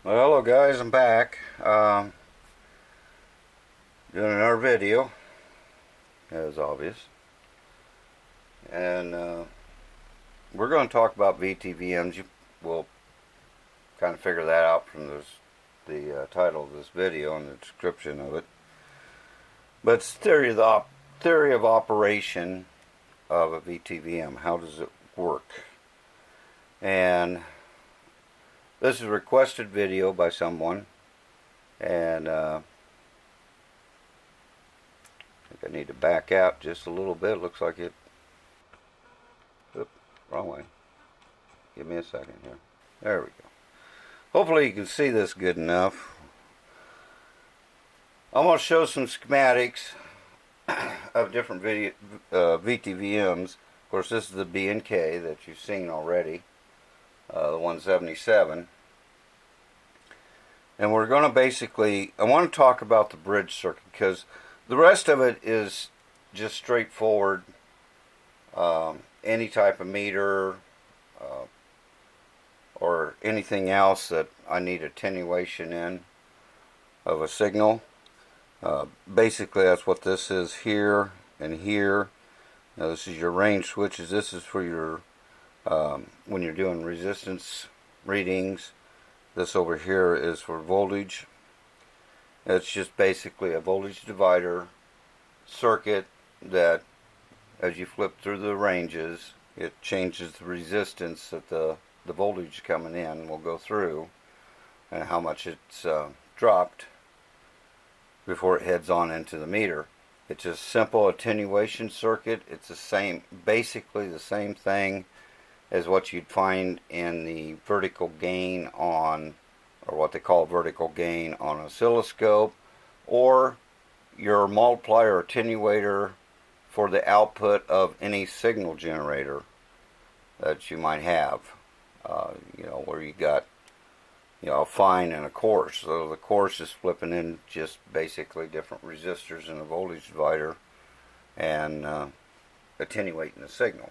Well, hello guys, I'm back. Doing another video, as obvious. And we're going to talk about VTVMs. You will kind of figure that out from the title of this video and the description of it. But it's theory of operation of a VTVM. How does it work? And this is a requested video by someone, and I think I need to back out just a little bit. Looks like it. Oop, wrong way. Give me a second here. There we go. Hopefully you can see this good enough. I'm going to show some schematics of different VTVMs. Of course, this is the B and K that you've seen already, the 177. And we're going to basically, I want to talk about the bridge circuit because the rest of it is just straightforward. Any type of meter or anything else that I need attenuation in of a signal. Basically that's what this is here and here. Now this is your range switches. This is for your when you're doing resistance readings. This over here is for voltage. It's just basically a voltage divider circuit that as you flip through the ranges, it changes the resistance that the voltage coming in will go through and how much it's dropped before it heads on into the meter. It's a simple attenuation circuit. It's basically the same thing as what you'd find in the vertical gain on, or what they call vertical gain on an oscilloscope, or your multiplier attenuator for the output of any signal generator that you might have. Where you got a fine and a coarse. So the coarse is flipping in just basically different resistors in a voltage divider and attenuating the signal.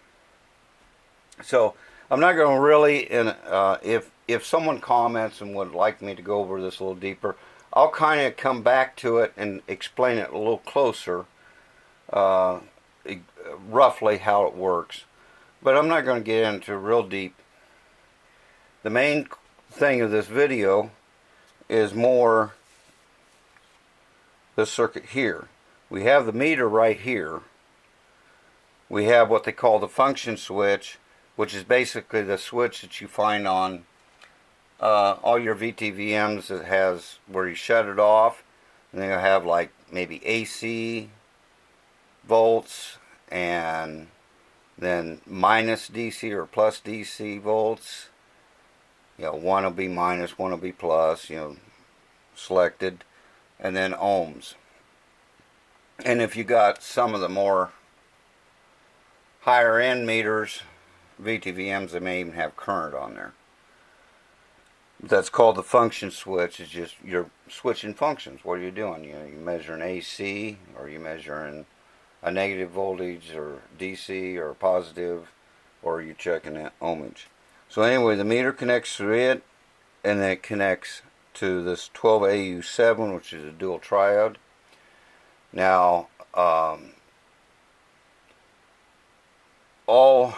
So I'm not going to really, if someone comments and would like me to go over this a little deeper, I'll kind of come back to it and explain it a little closer, roughly how it works. But I'm not going to get into real deep. The main thing of this video is more this circuit here. We have the meter right here. We have what they call the function switch, which is basically the switch that you find on all your VTVMs. That has where you shut it off, and then you'll have like maybe AC volts, and then minus DC or plus DC volts. One will be minus, one will be plus, selected, and then ohms. And if you got some of the more higher end meters, VTVMs, they may even have current on there. That's called the function switch. It's just you're switching functions. What are you doing? You measuring AC, or you measuring a negative voltage, or DC, or positive, or you checking that ohmage. So anyway, the meter connects to it, and then it connects to this 12AU7, which is a dual triode. Now, all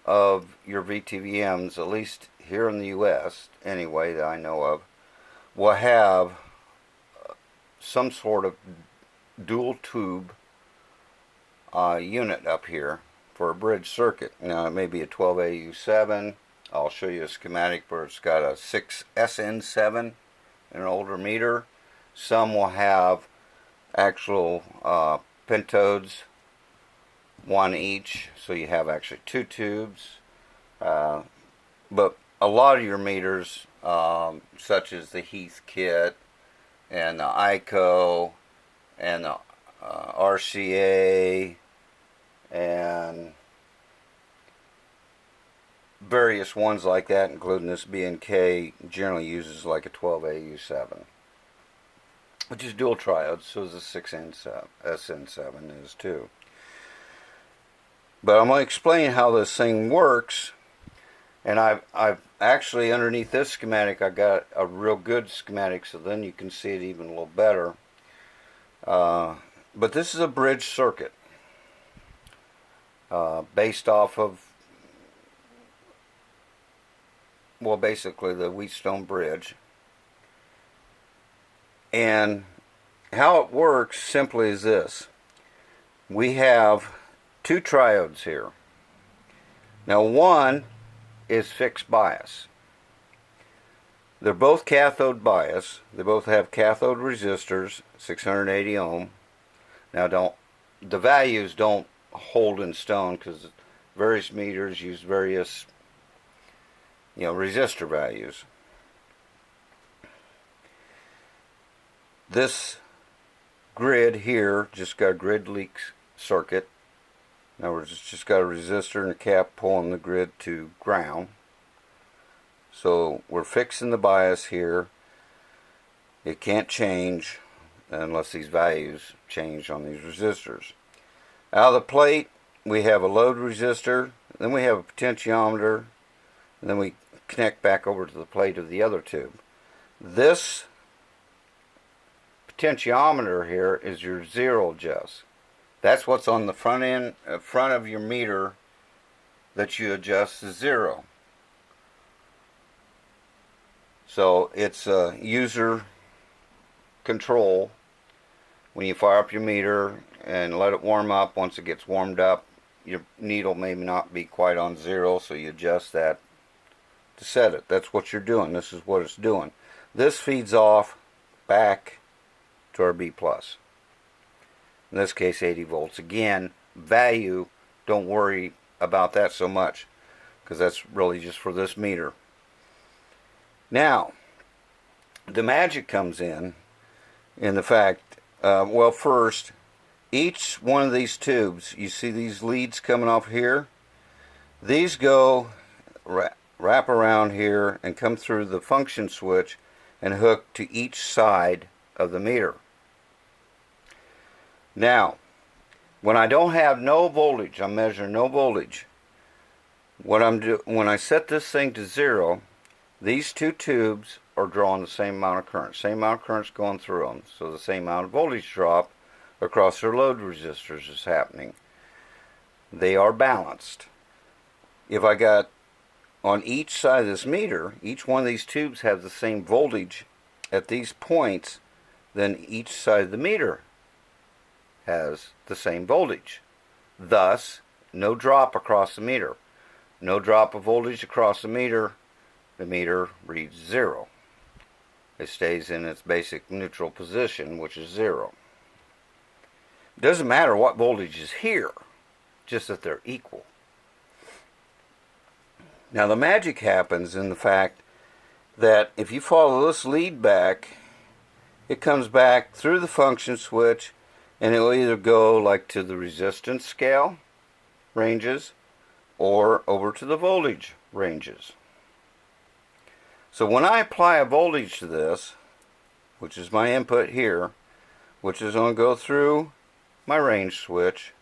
of your VTVMs, at least here in the US anyway that I know of, will have some sort of dual tube unit up here for a bridge circuit. Now it may be a 12AU7. I'll show you a schematic where it's got a 6SN7 in an older meter. Some will have actual pentodes, one each, so you have actually two tubes. But a lot of your meters, such as the Heath kit and the ICO and the RCA and various ones like that, including this B&K, generally uses like a 12AU7, which is dual triode, so is the 6SN7 is too. But I'm going to explain how this thing works And I've actually, underneath this schematic, I got a real good schematic, so then you can see it even a little better. But this is a bridge circuit based off of, well, basically the Wheatstone bridge. And how it works simply is this. We have two triodes here. Now one is fixed bias. They're both cathode bias. They both have cathode resistors, 680 ohm. Now the values don't hold in stone because various meters use various resistor values. This grid here just got a grid leak circuit. In other words, it's just got a resistor and a cap pulling the grid to ground. So we're fixing the bias here. It can't change unless these values change on these resistors. Out of the plate, we have a load resistor, then we have a potentiometer, and then we connect back over to the plate of the other tube. This potentiometer here is your zero adjust. That's what's on the front of your meter that you adjust to zero. So it's user control. When you fire up your meter and let it warm up, once it gets warmed up, your needle may not be quite on zero, so you adjust that to set it. That's what you're doing. This is what it's doing. This feeds off back to our B+. In this case, 80 volts. Again, value, don't worry about that so much, because that's really just for this meter. Now, the magic comes in the fact, well, first, each one of these tubes, you see these leads coming off here? These go, wrap around here and come through the function switch and hook to each side of the meter. Now, when I don't have no voltage, I'm measuring no voltage. What I'm doing, when I set this thing to zero, these two tubes are drawing the same amount of current. Same amount of current's going through them. So the same amount of voltage drop across their load resistors is happening. They are balanced. If I got on each side of this meter, each one of these tubes have the same voltage at these points, then each side of the meter has the same voltage. Thus, no drop across the meter. No drop of voltage across the meter reads zero. It stays in its basic neutral position, which is zero. It doesn't matter what voltage is here, just that they're equal. Now the magic happens in the fact that if you follow this lead back, it comes back through the function switch, and it will either go like to the resistance scale ranges or over to the voltage ranges. So when I apply a voltage to this, which is my input here, which is going to go through my range switch,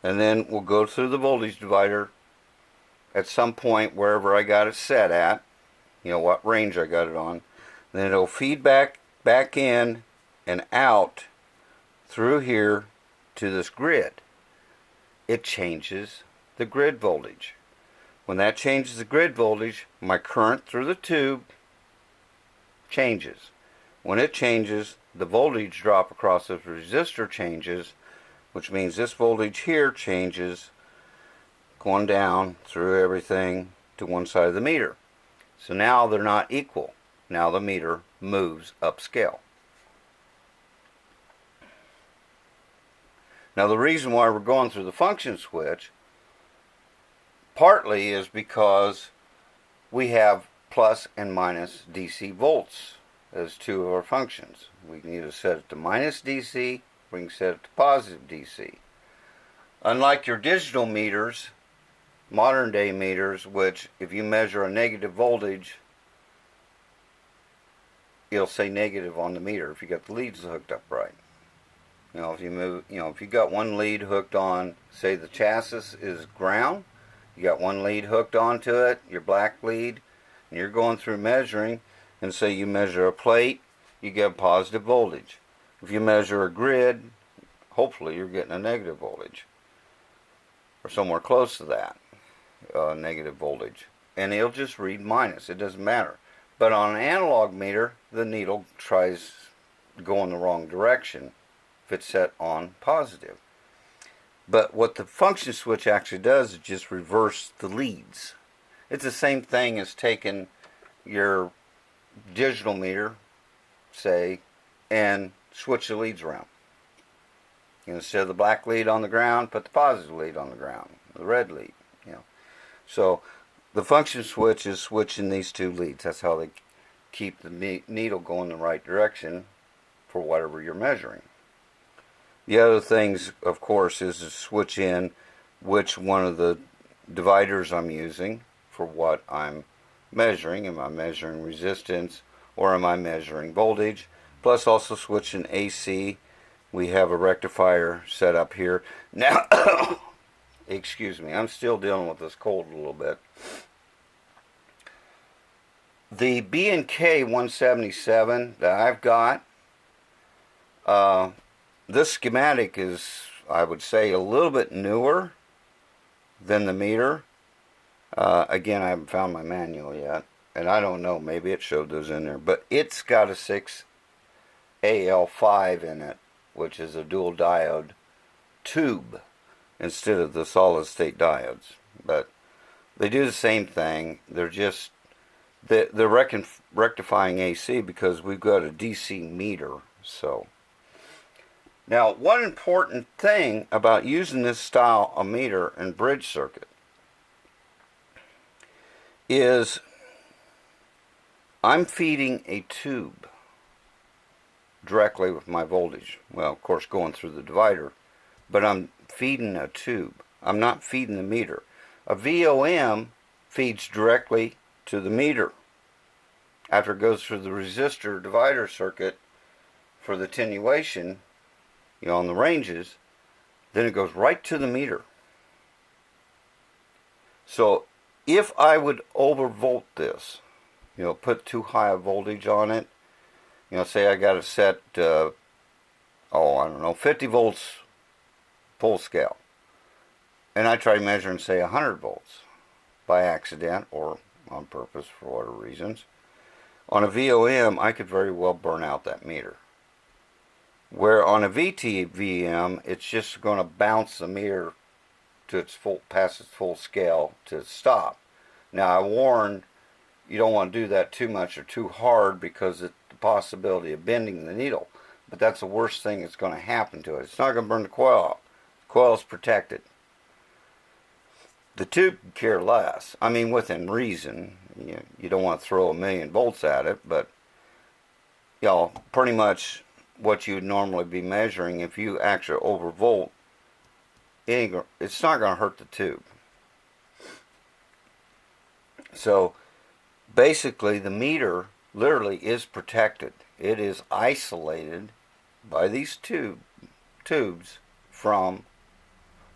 and then will go through the voltage divider at some point wherever I got it set at, what range I got it on, then it'll feed back in and out through here to this grid. It changes the grid voltage. When that changes the grid voltage, my current through the tube changes. When it changes, the voltage drop across this resistor changes, which means this voltage here changes, going down through everything to one side of the meter. So now they're not equal. Now the meter moves upscale. Now the reason why we're going through the function switch partly is because we have plus and minus DC volts as two of our functions. We can either set it to minus DC, or we can set it to positive DC. Unlike your digital meters, modern day meters, which if you measure a negative voltage, it'll say negative on the meter if you got the leads hooked up right. If you got one lead hooked on, say the chassis is ground, You got one lead hooked onto it, your black lead, and you're going through measuring, and say you measure a plate, you get a positive voltage. If you measure a grid, hopefully you're getting a negative voltage, or somewhere close to that, negative voltage. And it'll just read minus, it doesn't matter. But on an analog meter, the needle tries to go in the wrong direction if it's set on positive. But what the function switch actually does is just reverse the leads. It's the same thing as taking your digital meter, say, and switch the leads around. Instead of the black lead on the ground, put the positive lead on the ground, the red lead. So the function switch is switching these two leads. That's how they keep the needle going the right direction for whatever you're measuring. The other things, of course, is to switch in which one of the dividers I'm using for what I'm measuring. Am I measuring resistance or am I measuring voltage? Plus also switching AC. We have a rectifier set up here. Now, excuse me, I'm still dealing with this cold a little bit. The B&K 177 that I've got, this schematic is, I would say, a little bit newer than the meter. Again, I haven't found my manual yet, and I don't know, maybe it showed those in there, but it's got a 6AL5 in it, which is a dual diode tube instead of the solid state diodes. But they do the same thing. They're just they're rectifying AC because we've got a DC meter. So now, one important thing about using this style of meter and bridge circuit is I'm feeding a tube directly with my voltage. Well, of course, going through the divider, but I'm feeding a tube. I'm not feeding the meter. A VOM feeds directly to the meter after it goes through the resistor divider circuit for the attenuation, on the ranges. Then it goes right to the meter. So if I would overvolt this, put too high a voltage on it, say I got it set, I don't know, 50 volts full scale, and I try measuring, say, 100 volts by accident or on purpose for whatever reasons, on a VOM, I could very well burn out that meter. Where on a VTVM, it's just going to bounce the meter to past its full scale to stop. Now, I warned you don't want to do that too much or too hard because of the possibility of bending the needle. But that's the worst thing that's going to happen to it. It's not going to burn the coil out. The coil is protected. The tube can care less. I mean, within reason. You don't want to throw 1,000,000 volts at it, but pretty much what you would normally be measuring, if you actually overvolt, it's not going to hurt the tube. So basically the meter literally is protected. It is isolated by these tubes from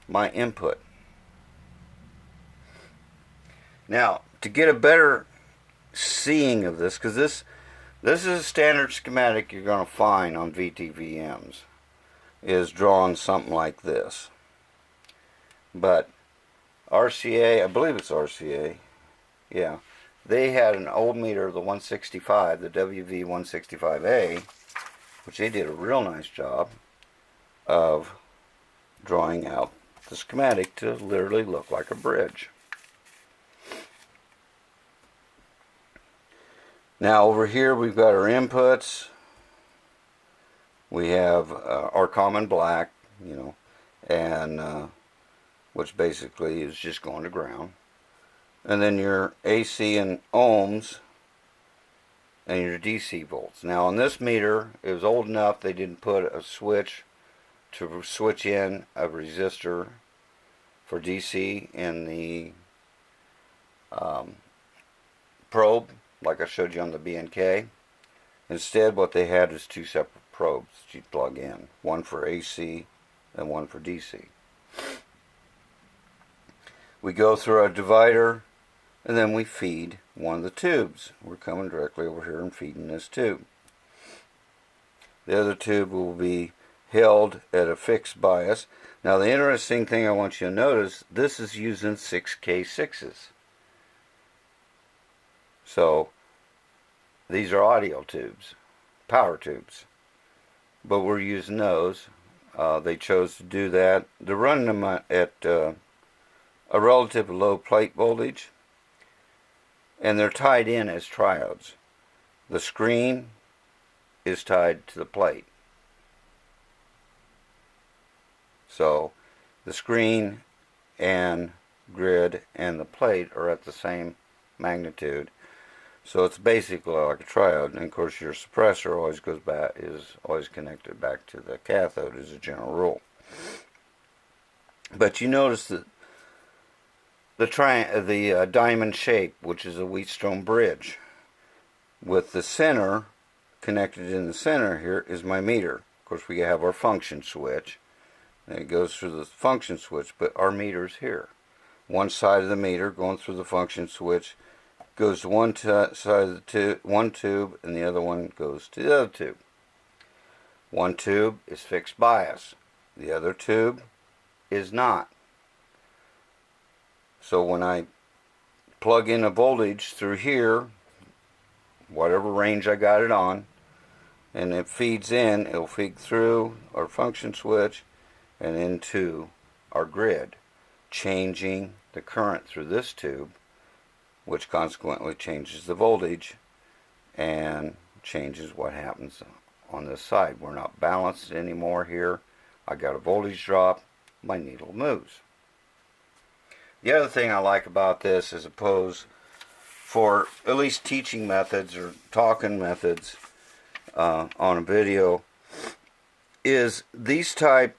my input. Now, to get a better seeing of this, because this is a standard schematic you're going to find on VTVMs, is drawn something like this. But RCA, I believe it's RCA, yeah, they had an old meter, the 165, the WV165A, which they did a real nice job of drawing out the schematic to literally look like a bridge. Now over here we've got our inputs. We have our common black, and which basically is just going to ground. And then your AC and ohms and your DC volts. Now on this meter, it was old enough they didn't put a switch to switch in a resistor for DC in the probe, like I showed you on the B&K. Instead, what they had is two separate probes that you'd plug in, one for AC and one for DC. We go through our divider, and then we feed one of the tubes. We're coming directly over here and feeding this tube. The other tube will be held at a fixed bias. Now the interesting thing I want you to notice, this is using 6K6s. So these are audio tubes, power tubes. But we're using those. They chose to do that. They're running them at a relatively low plate voltage. And they're tied in as triodes. The screen is tied to the plate. So the screen and grid and the plate are at the same magnitude. So it's basically like a triode. And of course your suppressor is always connected back to the cathode as a general rule. But you notice that the diamond shape, which is a Wheatstone bridge, with the center connected in the center here is my meter. Of course we have our function switch, and it goes through the function switch, but our meter's here. One side of the meter going through the function switch goes to one side of the one tube, and the other one goes to the other tube. One tube is fixed bias, the other tube is not. So when I plug in a voltage through here, whatever range I got it on, and it feeds in, it'll feed through our function switch and into our grid, changing the current through this tube, which consequently changes the voltage and changes what happens on this side. We're not balanced anymore here. I got a voltage drop, my needle moves. The other thing I like about this, as opposed for at least teaching methods or talking methods on a video, is these type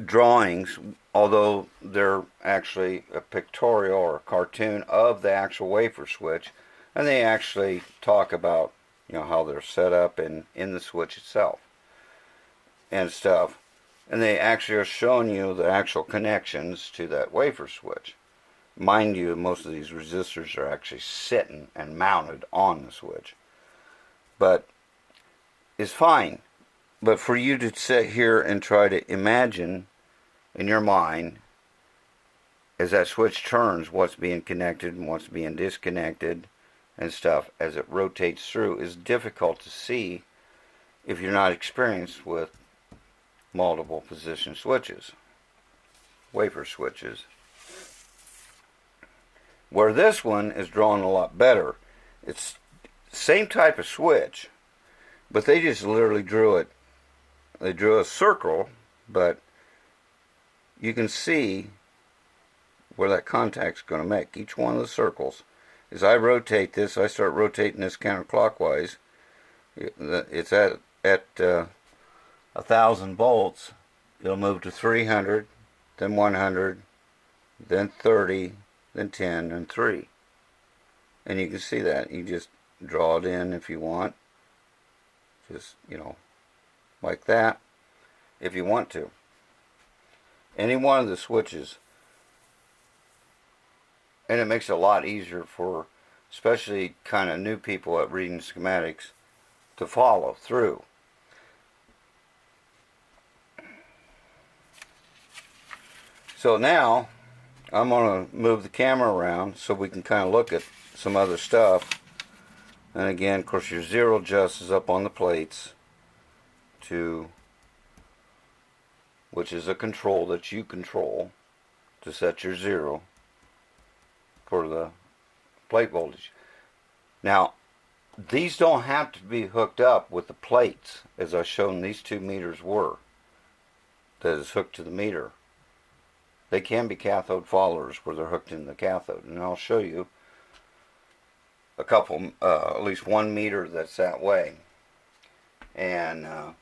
drawings, although they're actually a pictorial or a cartoon of the actual wafer switch, and they actually talk about, you know, how they're set up in the switch itself and stuff, and they actually are showing you the actual connections to that wafer switch. Mind you, most of these resistors are actually sitting and mounted on the switch, but it's fine. But for you to sit here and try to imagine in your mind, as that switch turns, what's being connected and what's being disconnected and stuff as it rotates through, is difficult to see if you're not experienced with multiple position switches, wafer switches. Where this one is drawn a lot better. It's same type of switch, but they just literally drew it. They drew a circle, but you can see where that contact's going to make. Each one of the circles. As I rotate this, I start rotating this counterclockwise. It's at 1,000 volts. It'll move to 300, then 100, then 30, then 10, and 3. And you can see that. You just draw it in if you want. Just, you know, like that, if you want to. Any one of the switches. And it makes it a lot easier for especially kind of new people at reading schematics to follow through. So now I'm going to move the camera around so we can kind of look at some other stuff. And again, of course, your zero adjust is up on the plates, which is a control that you control to set your zero for the plate voltage. Now, these don't have to be hooked up with the plates, as I've shown these 2 meters were, that is hooked to the meter. They can be cathode followers where they're hooked in the cathode, and I'll show you a couple, at least 1 meter that's that way. And I'll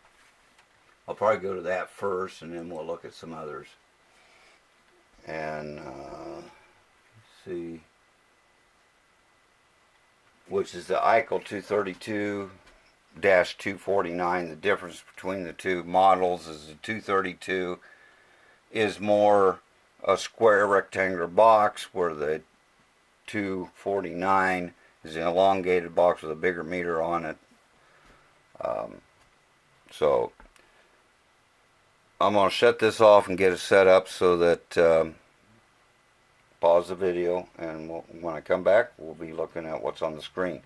probably go to that first, and then we'll look at some others. And see, which is the Eichel 232-249. The difference between the two models is the 232 is more a square rectangular box, where the 249 is an elongated box with a bigger meter on it. So I'm going to shut this off and get it set up so that pause the video, and when I come back, we'll be looking at what's on the screen.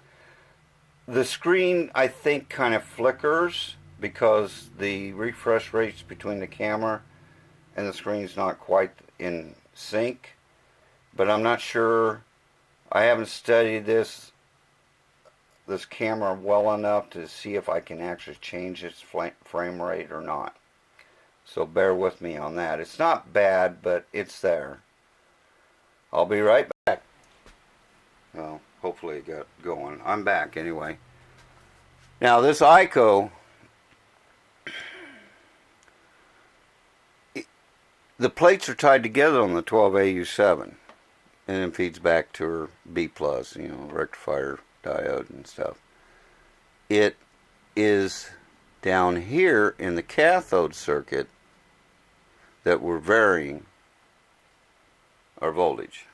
The screen, I think, kind of flickers because the refresh rates between the camera and the screen is not quite in sync, but I'm not sure. I haven't studied this camera well enough to see if I can actually change its frame rate or not. So bear with me on that. It's not bad, but it's there. I'll be right back. Well, hopefully it got going. I'm back anyway. Now this ICO, the plates are tied together on the 12AU7, and then feeds back to her B+, rectifier diode and stuff. It is down here in the cathode circuit that we're varying our voltage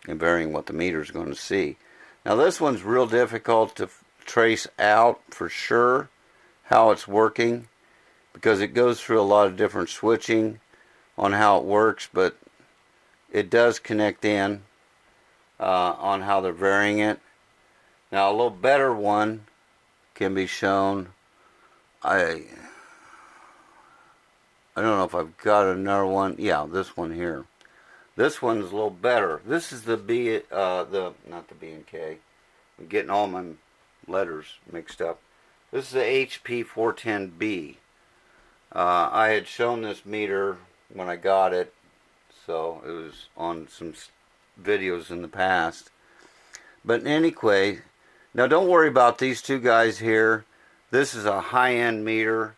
and varying what the meter is going to see. Now this one's real difficult to trace out for sure how it's working, because it goes through a lot of different switching on how it works, but it does connect in on how they're varying it. Now a little better one can be shown. I don't know if I've got another one. Yeah, this one here. This one's a little better. This is the not the B and K. I'm getting all my letters mixed up. This is the HP 410B. I had shown this meter when I got it, so it was on some videos in the past. But anyway, now don't worry about these two guys here. This is a high-end meter.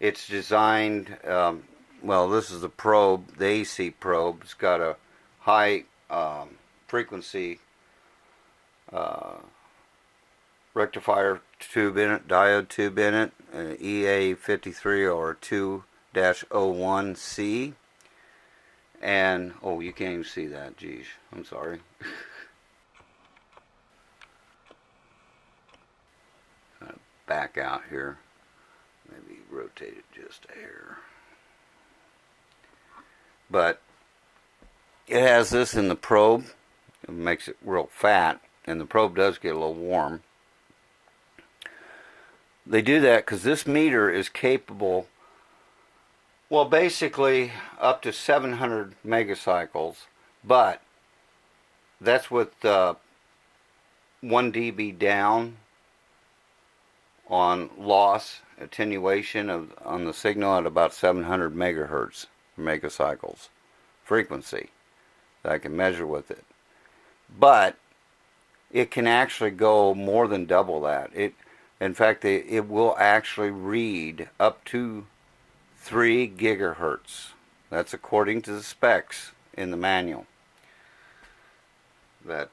It's designed, well, this is the probe, the AC probe. It's got a high frequency rectifier tube in it, diode tube in it, an EA53 or 2-01C. And, oh, you can't even see that, geez, I'm sorry. Back out here. Maybe rotate it just a hair. But it has this in the probe. It makes it real fat, and the probe does get a little warm. They do that because this meter is capable, well, basically up to 700 megacycles, but that's with 1 dB down on loss attenuation on the signal at about 700 megahertz megacycles frequency that I can measure with it. But it can actually go more than double that. In fact, it will actually read up to 3 gigahertz. That's according to the specs in the manual that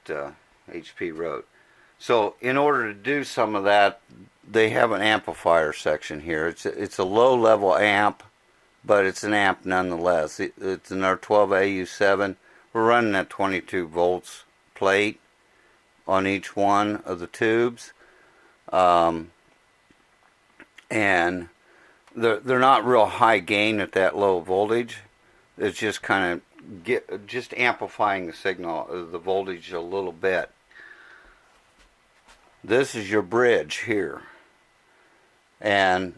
HP wrote. So in order to do some of that, they have an amplifier section here. It's a low-level amp, but it's an amp nonetheless. It's in our 12AU7. We're running at 22 volts plate on each one of the tubes. And they're not real high gain at that low voltage. It's just kind of just amplifying the signal, the voltage a little bit. This is your bridge here, and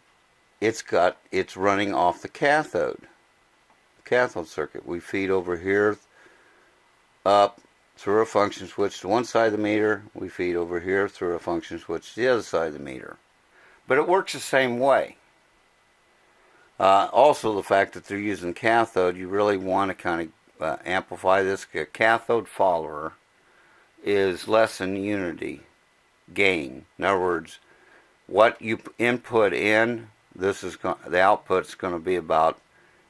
it's running off the cathode circuit. We feed over here up through a function switch to one side of the meter. We feed over here through a function switch to the other side of the meter. But it works the same way. Also, the fact that they're using cathode, you really want to kind of amplify this. A cathode follower is less than unity gain. In other words, what you input in, the output's going to be about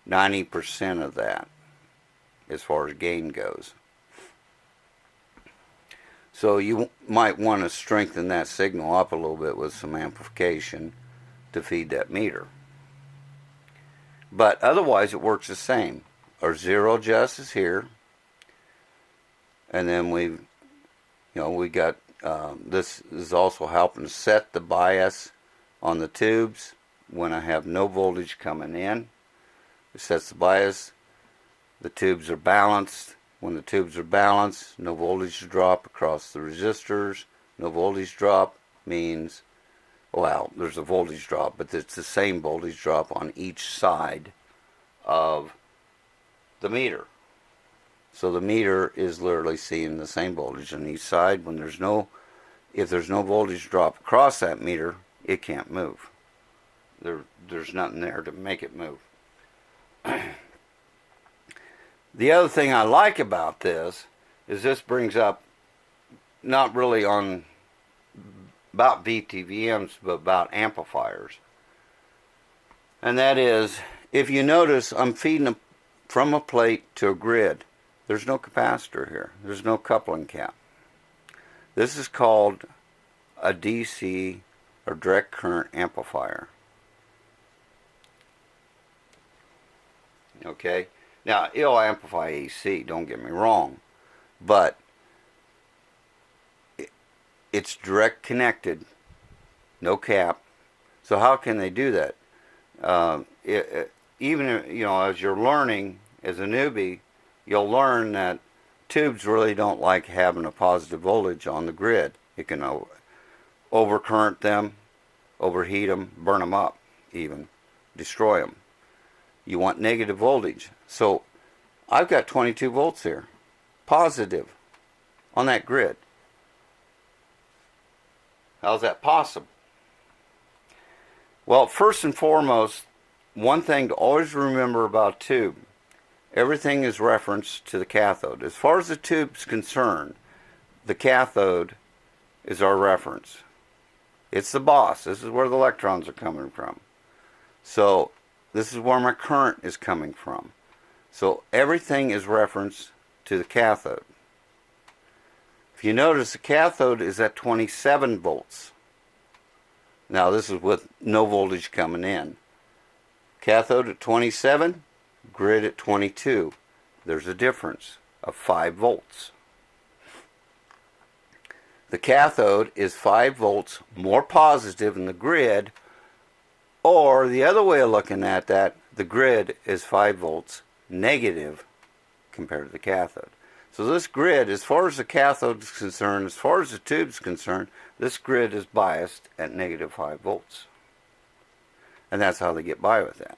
90% of that as far as gain goes. So you might want to strengthen that signal up a little bit with some amplification to feed that meter. But otherwise it works the same. our zero adjust is here, and then we got this is also helping to set the bias on the tubes when I have no voltage coming in. It sets the bias. The tubes are balanced. When the tubes are balanced, no voltage drop across the resistors. No voltage drop means, well, there's a voltage drop, but it's the same voltage drop on each side of the meter. So the meter is literally seeing the same voltage on each side. When if there's no voltage drop across that meter, it can't move. There's nothing there to make it move. The other thing I like about this is this brings up, not really on about VTVMs, but about amplifiers. And that is, if you notice, I'm feeding from a plate to a grid. There's no capacitor here. There's no coupling cap. This is called a DC or direct current amplifier. Okay? Now, it'll amplify AC, don't get me wrong, but it's direct connected, no cap. So how can they do that? Even as you're learning as a newbie, you'll learn that tubes really don't like having a positive voltage on the grid. It can overcurrent them, overheat them, burn them up, even destroy them. You want negative voltage. So I've got 22 volts here, positive, on that grid. How's that possible? Well, first and foremost, one thing to always remember about a tube, everything is referenced to the cathode. As far as the tube's concerned, the cathode is our reference. It's the boss. This is where the electrons are coming from. So this is where my current is coming from. So everything is referenced to the cathode. If you notice, the cathode is at 27 volts. Now this is with no voltage coming in. Cathode at 27, grid at 22. There's a difference of 5 volts. The cathode is 5 volts more positive than the grid, or the other way of looking at that, the grid is 5 volts negative compared to the cathode. So this grid, as far as the cathode is concerned, as far as the tube is concerned, this grid is biased at negative 5 volts. And that's how they get by with that.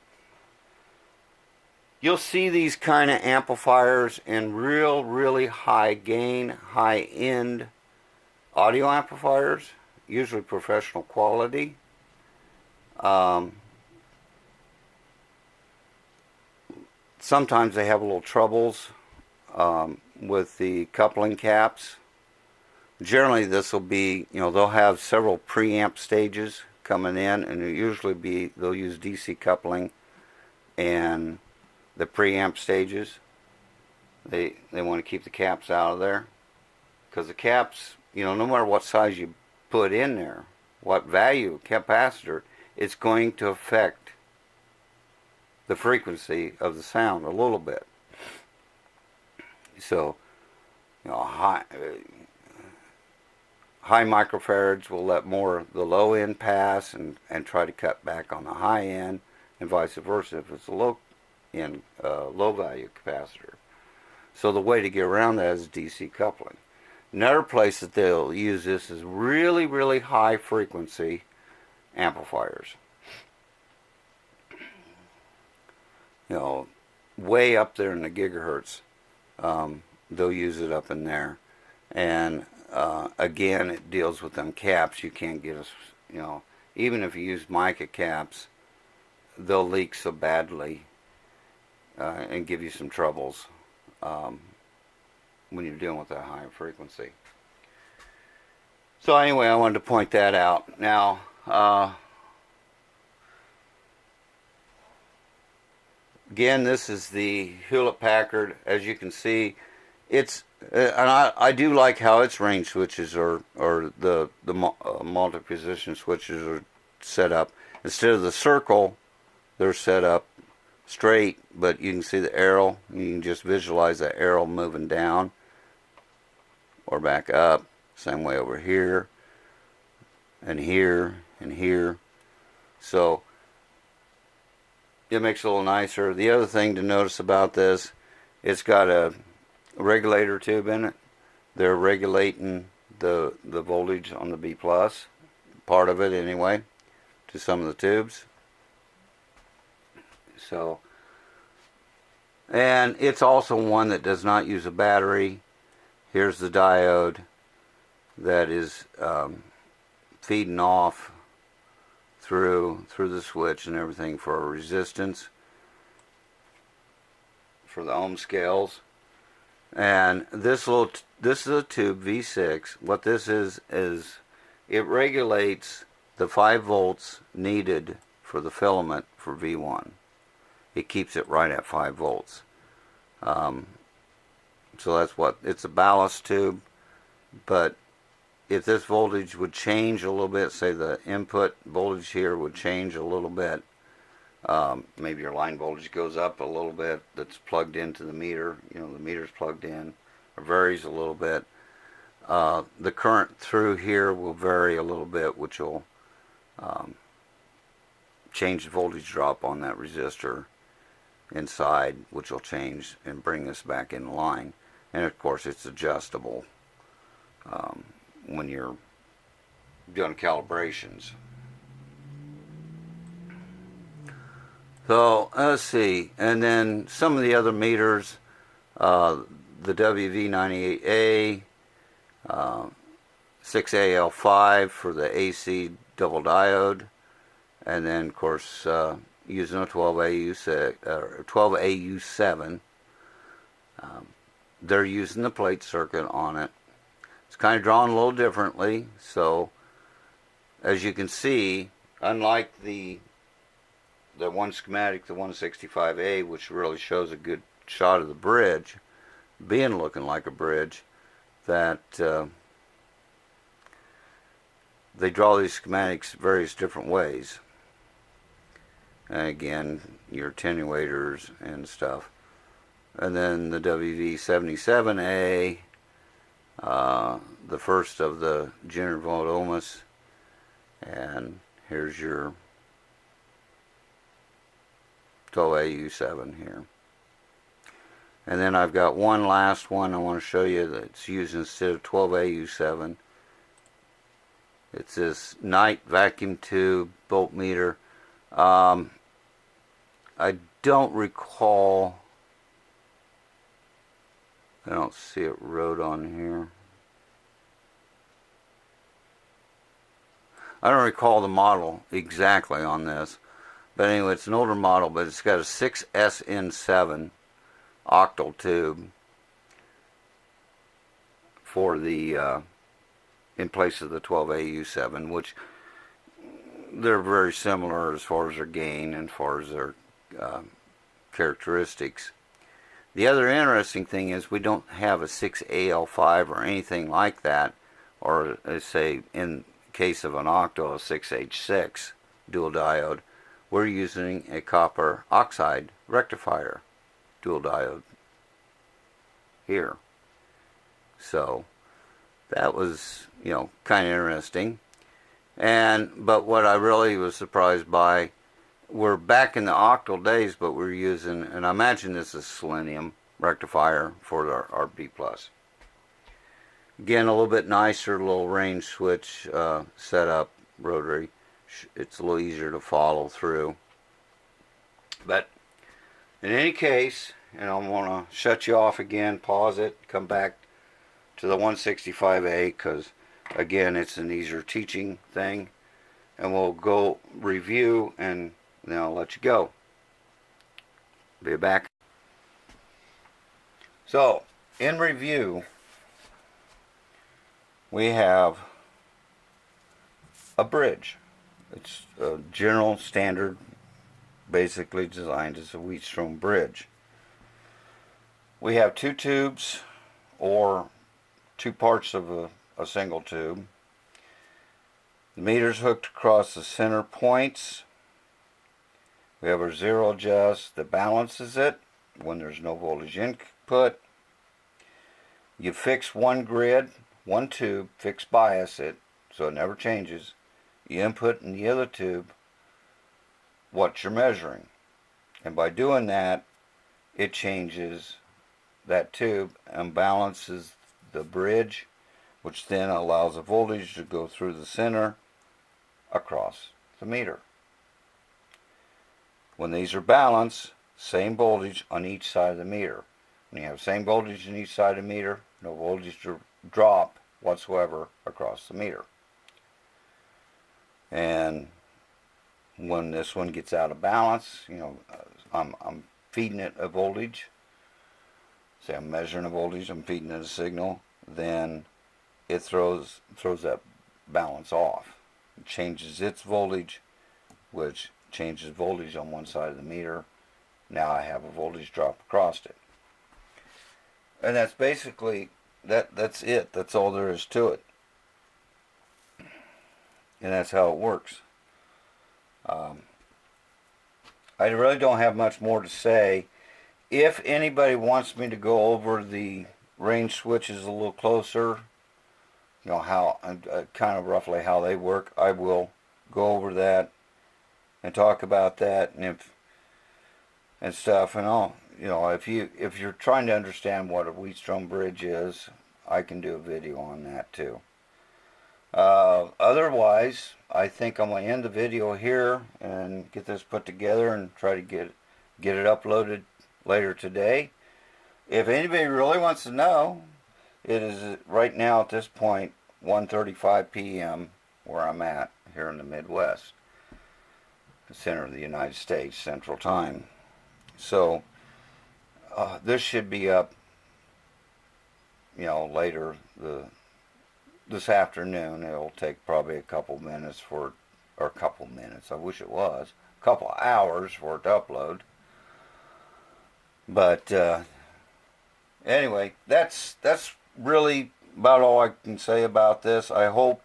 You'll see these kind of amplifiers in really high gain, high end audio amplifiers, usually professional quality. Sometimes they have a little troubles with the coupling caps. Generally this will be, they'll have several preamp stages coming in, and they'll use DC coupling and the preamp stages. They want to keep the caps out of there, because the caps, no matter what size you put in there, what value capacitor, it's going to affect the frequency of the sound a little bit. So, high microfarads will let more of the low end pass and try to cut back on the high end, and vice versa if it's a low end, low value capacitor. So the way to get around that is DC coupling. Another place that they'll use this is really high frequency amplifiers. Way up there in the gigahertz. They'll use it up in there, and again, it deals with them caps. You can't get even if you use mica caps, they'll leak so badly and give you some troubles when you're dealing with that high frequency. So anyway, I wanted to point that out. Now, again, this is the Hewlett-Packard. As you can see, it's and I do like how its range switches or the multi-position switches are set up. Instead of the circle, they're set up straight, but you can see the arrow. You can just visualize that arrow moving down or back up. Same way over here and here and here. So it makes it a little nicer. The other thing to notice about this, it's got a regulator tube in it. They're regulating the voltage on the B+, part of it anyway, to some of the tubes. So, and it's also one that does not use a battery. Here's the diode that is feeding off through the switch and everything for a resistance for the ohm scales. And this is a tube V6. What this is it regulates the 5 volts needed for the filament for V1. It keeps it right at 5 volts. So that's what, it's a ballast tube, but if this voltage would change a little bit, say the input voltage here would change a little bit, maybe your line voltage goes up a little bit that's plugged into the meter, you know, the meter's plugged in, or varies a little bit. The current through here will vary a little bit, which will change the voltage drop on that resistor inside, which will change and bring this back in line. And of course it's adjustable when you're doing calibrations. So let's see, and then some of the other meters, the WV98A, 6AL5 for the AC double diode, and then of course using a 12AU7. They're using the plate circuit on it. It's kind of drawn a little differently, so as you can see, unlike the one schematic, the 165A, which really shows a good shot of the bridge being looking like a bridge, that they draw these schematics various different ways. And again, your attenuators and stuff. And then the WV77A, the first of the Junior Volt ohms, and here's your 12AU7 here. And then I've got one last one I want to show you that's used instead of 12AU7. It's this night vacuum tube voltmeter. I don't recall, I don't see it wrote on here. I don't recall the model exactly on this, but anyway, it's an older model, but it's got a 6SN7 octal tube for the in place of the 12AU7, which they're very similar as far as their gain and as far as their characteristics. The other interesting thing is we don't have a 6AL5 or anything like that, or say in case of an octal, a 6H6 dual diode. We're using a copper oxide rectifier dual diode here. So that was, you know, kind of interesting. But what I really was surprised by, we're back in the octal days, but we're using, and I imagine this is selenium rectifier for our B+. Again, a little bit nicer, little range switch setup, rotary. It's a little easier to follow through. But in any case, and I want to shut you off again, pause it, come back to the 165A, because again, it's an easier teaching thing, and we'll go review, and then I'll let you go. Be back. So, in review, we have a bridge. It's a general standard, basically designed as a Wheatstone bridge. We have 2 tubes, or 2 parts of a single tube. The meter's hooked across the center points, We have our zero adjust that balances it when there's no voltage input. You fix one grid, one tube, fix bias it so it never changes. You input in the other tube what you're measuring. And by doing that, it changes that tube and balances the bridge, which then allows the voltage to go through the center across the meter. When these are balanced, same voltage on each side of the meter. When you have same voltage on each side of the meter, no voltage drop whatsoever across the meter. And when this one gets out of balance, I'm feeding it a voltage. Say I'm measuring a voltage, I'm feeding it a signal, then it throws that balance off. It changes its voltage, which changes voltage on one side of the meter. Now I have a voltage drop across it. And that's basically, that's it. That's all there is to it. And that's how it works. I really don't have much more to say. If anybody wants me to go over the range switches a little closer, how kind of roughly how they work, I will go over that and talk about that and stuff. And all, if you're trying to understand what a Wheatstone bridge is, I can do a video on that too. Otherwise, I think I'm going to end the video here and get this put together and try to get it uploaded later today. If anybody really wants to know, it is right now at this point 1:35 p.m. where I'm at here in the Midwest, the center of the United States, Central Time. So this should be up, later this afternoon. It'll take probably a couple minutes I wish it was a couple hours for it to upload. But anyway, that's really about all I can say about this. I hope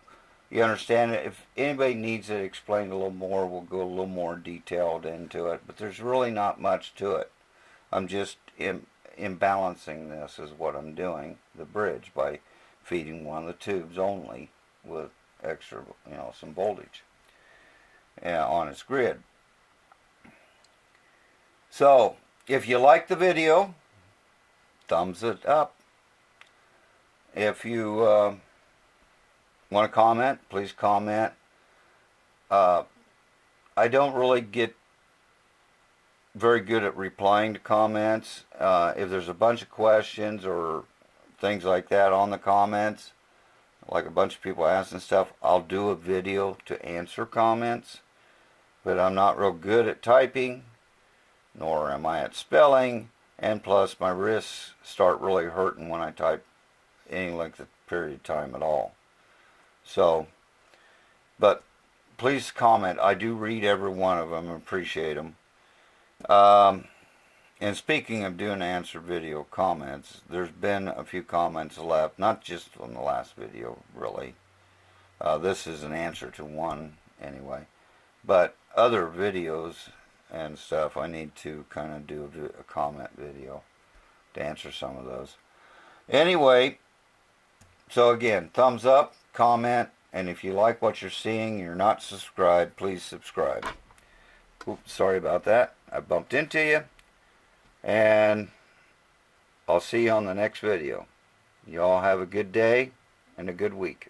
you understand it. If anybody needs it explained a little more, we'll go a little more detailed into it. But there's really not much to it. I'm just imbalancing this is what I'm doing, the bridge, by feeding one of the tubes only with extra, some voltage on its grid. So, if you like the video, thumbs it up. If you want to comment, please comment. I don't really get very good at replying to comments. If there's a bunch of questions or things like that on the comments, like a bunch of people asking stuff, I'll do a video to answer comments. But I'm not real good at typing, nor am I at spelling, and plus my wrists start really hurting when I type any length of period of time at all. So, but please comment. I do read every one of them and appreciate them. And speaking of doing answer video comments, there's been a few comments left, not just on the last video, really. This is an answer to one, anyway. But other videos and stuff, I need to kind of do a comment video to answer some of those. Anyway, so again, thumbs up, comment, and if you like what you're seeing and you're not subscribed, please subscribe. Oops, sorry about that. I bumped into you. And I'll see you on the next video. You all have a good day and a good week.